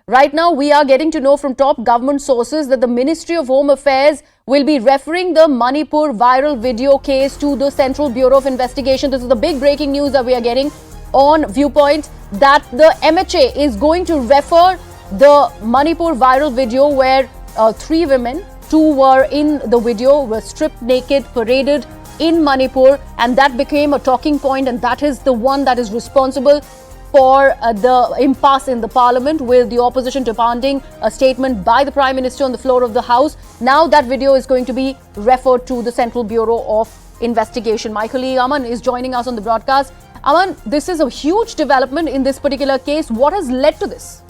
Right now, we are getting to know from top government sources that the Ministry of Home Affairs will be referring the Manipur viral video case to the Central Bureau of Investigation. This is the big breaking news that we are getting on Viewpoint, that the MHA is going to refer the Manipur viral video where three women, two were in the video, were stripped naked, paraded in Manipur, and that became a talking point, and that is the one that is responsible for the impasse in the parliament, with the opposition demanding a statement by the Prime Minister on the floor of the House. Now that video is going to be referred to the Central Bureau of Investigation. My colleague Aman is joining us on the broadcast. Aman, this is a huge development in this particular case. What has led to this?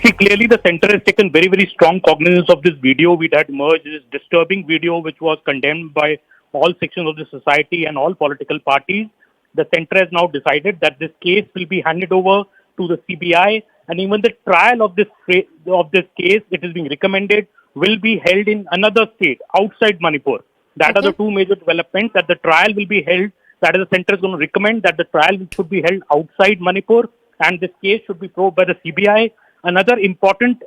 See, clearly the centre has taken very, very strong cognizance of this video which had emerged, this disturbing video which was condemned by all sections of the society and all political parties. The centre has now decided that this case will be handed over to the CBI, and even the trial of this case, it is being recommended, will be held in another state outside Manipur. That are the two major developments, that the trial will be held, that is, the centre is going to recommend that the trial should be held outside Manipur, and this case should be probed by the CBI. Another important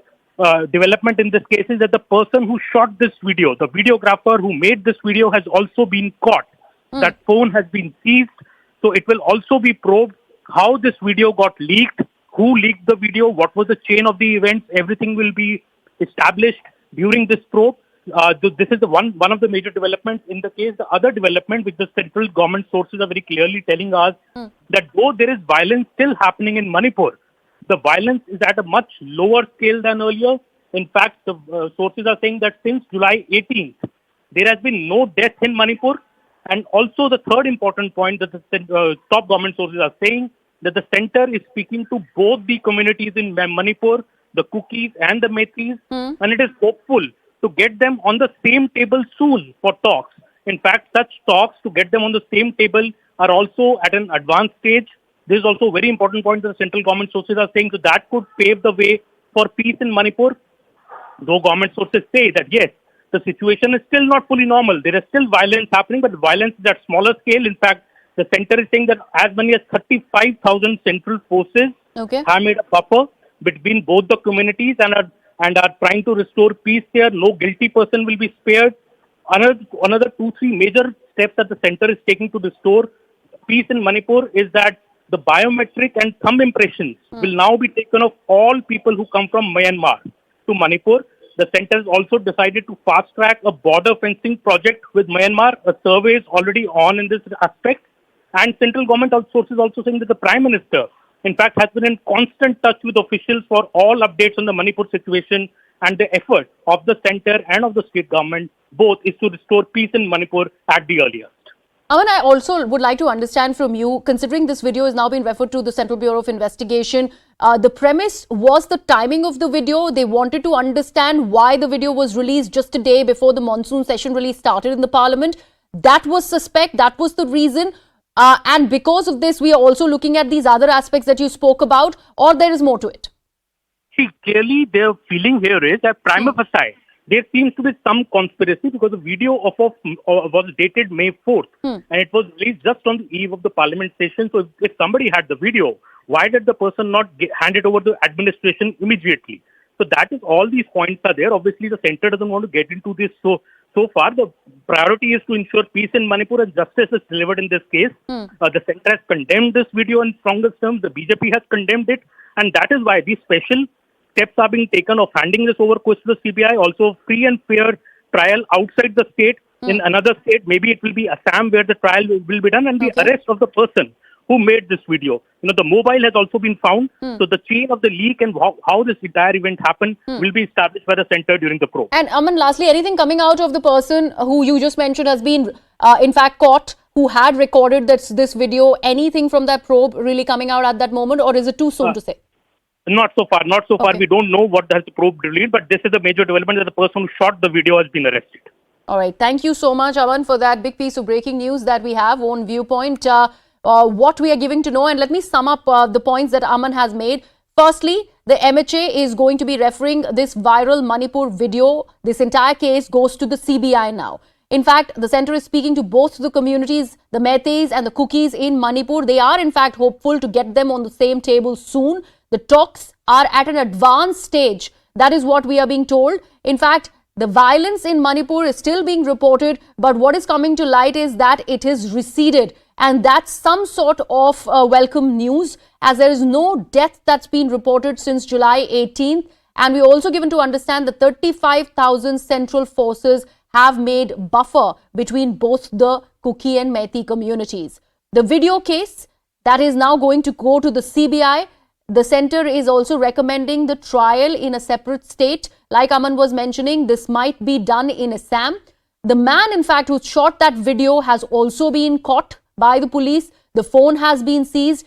development in this case is that the person who shot this video, the videographer who made this video, has also been caught. That phone has been seized. So it will also be probed how this video got leaked, who leaked the video, what was the chain of the events. Everything will be established during this probe. This is one of the major developments in the case. The other development, which the central government sources are very clearly telling us, that though there is violence still happening in Manipur, the violence is at a much lower scale than earlier. In fact, the sources are saying that since July 18th, there has been no death in Manipur. And also the third important point that the top government sources are saying, that the centre is speaking to both the communities in Manipur, the Kukis and the Metis, and it is hopeful to get them on the same table soon for talks. In fact, such talks to get them on the same table are also at an advanced stage. This is also a very important point that the central government sources are saying, so that could pave the way for peace in Manipur. Though government sources say that yes, the situation is still not fully normal. There is still violence happening, but violence is at smaller scale. In fact, the centre is saying that as many as 35,000 central forces have made a buffer between both the communities and are trying to restore peace there. No guilty person will be spared. Another 2-3 major steps that the centre is taking to restore peace in Manipur is that the biometric and thumb impressions will now be taken of all people who come from Myanmar to Manipur. The centre has also decided to fast-track a border fencing project with Myanmar. A survey is already on in this aspect. And central government sources also saying that the Prime Minister, in fact, has been in constant touch with officials for all updates on the Manipur situation, and the effort of the centre and of the state government both is to restore peace in Manipur at the earliest. Aman, I also would like to understand from you, considering this video has now been referred to the Central Bureau of Investigation, the premise was the timing of the video. They wanted to understand why the video was released just a day before the monsoon session really started in the parliament. That was suspect. That was the reason. And because of this, we are also looking at these other aspects that you spoke about, or there is more to it? See, clearly their feeling here is that prima facie, there seems to be some conspiracy, because the video was dated May 4th and it was released just on the eve of the parliament session. So if somebody had the video, why did the person not hand it over to administration immediately? So that is all these points are there. Obviously, the centre doesn't want to get into this. So far, the priority is to ensure peace in Manipur, and justice is delivered in this case. The centre has condemned this video in strongest terms. The BJP has condemned it, and that is why these special steps are being taken of handing this over to the CBI. Also, free and fair trial outside the state, in another state. Maybe it will be Assam where the trial will be done, and the arrest of the person who made this video. The mobile has also been found. So the chain of the leak and how this entire event happened will be established by the centre during the probe. And Aman, lastly, anything coming out of the person who you just mentioned has been, in fact, caught, who had recorded this video? Anything from that probe really coming out at that moment, or is it too soon to say? Not so far. We don't know what has the probe revealed, but this is a major development that the person who shot the video has been arrested. All right. Thank you so much, Aman, for that big piece of breaking news that we have on Viewpoint. What we are giving to know, and let me sum up the points that Aman has made. Firstly, the MHA is going to be referring this viral Manipur video. This entire case goes to the CBI now. In fact, the centre is speaking to both the communities, the Metis and the Kukis in Manipur. They are in fact hopeful to get them on the same table soon. The talks are at an advanced stage. That is what we are being told. In fact, the violence in Manipur is still being reported, but what is coming to light is that it has receded. And that's some sort of welcome news, as there is no death that's been reported since July 18th. And we're also given to understand that 35,000 central forces have made buffer between both the Kuki and Meitei communities. The video case that is now going to go to the CBI. The center is also recommending the trial in a separate state. Like Aman was mentioning, this might be done in Assam. The man, in fact, who shot that video has also been caught by the police. The phone has been seized.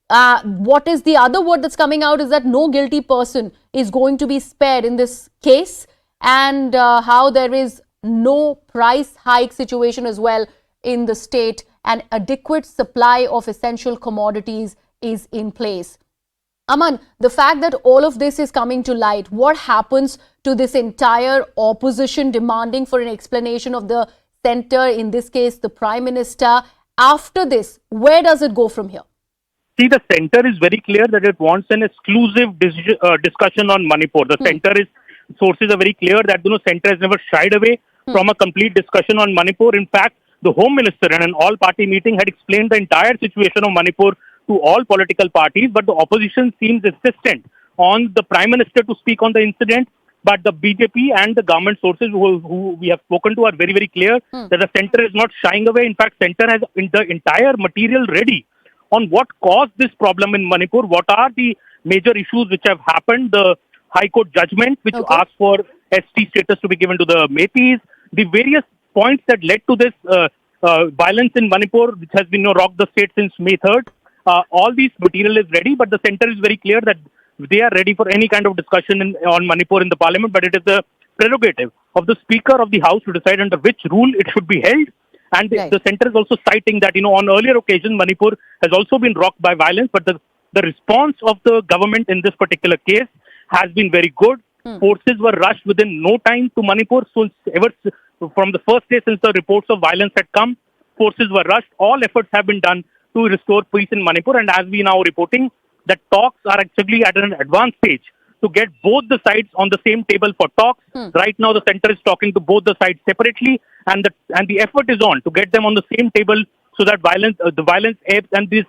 What is the other word that's coming out is that no guilty person is going to be spared in this case, and how there is no price hike situation as well in the state. An adequate supply of essential commodities is in place. Aman, the fact that all of this is coming to light, what happens to this entire opposition demanding for an explanation of the center, in this case, the Prime Minister? After this, where does it go from here? See, the center is very clear that it wants an exclusive discussion on Manipur. The sources are very clear that center has never shied away from a complete discussion on Manipur. In fact, the Home Minister in an all-party meeting had explained the entire situation of Manipur to all political parties, but the opposition seems insistent on the Prime Minister to speak on the incident. But the BJP and the government sources who we have spoken to are very, very clear that the center is not shying away. In fact, center has the entire material ready on what caused this problem in Manipur, what are the major issues which have happened, the High Court judgment which asked for ST status to be given to the Meiteis, the various points that led to this violence in Manipur, which has been rocked the state since May 3rd. All these material is ready, but the center is very clear that they are ready for any kind of discussion on Manipur in the parliament, but it is the prerogative of the Speaker of the House to decide under which rule it should be held. And the center is also citing that, on earlier occasions, Manipur has also been rocked by violence, but the response of the government in this particular case has been very good. Forces were rushed within no time to Manipur. So from the first day since the reports of violence had come, forces were rushed. All efforts have been done to restore peace in Manipur. And as we now reporting, that talks are actually at an advanced stage to get both the sides on the same table for talks. Right now, the center is talking to both the sides separately, and the effort is on to get them on the same table so that the violence ebbs and this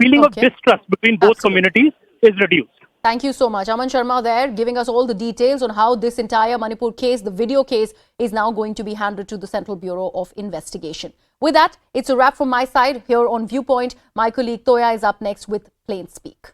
feeling of distrust between both communities is reduced. Thank you so much. Aman Sharma there giving us all the details on how this entire Manipur case, the video case, is now going to be handed to the Central Bureau of Investigation. With that, it's a wrap from my side here on Viewpoint. My colleague Toya is up next with Plain Speak.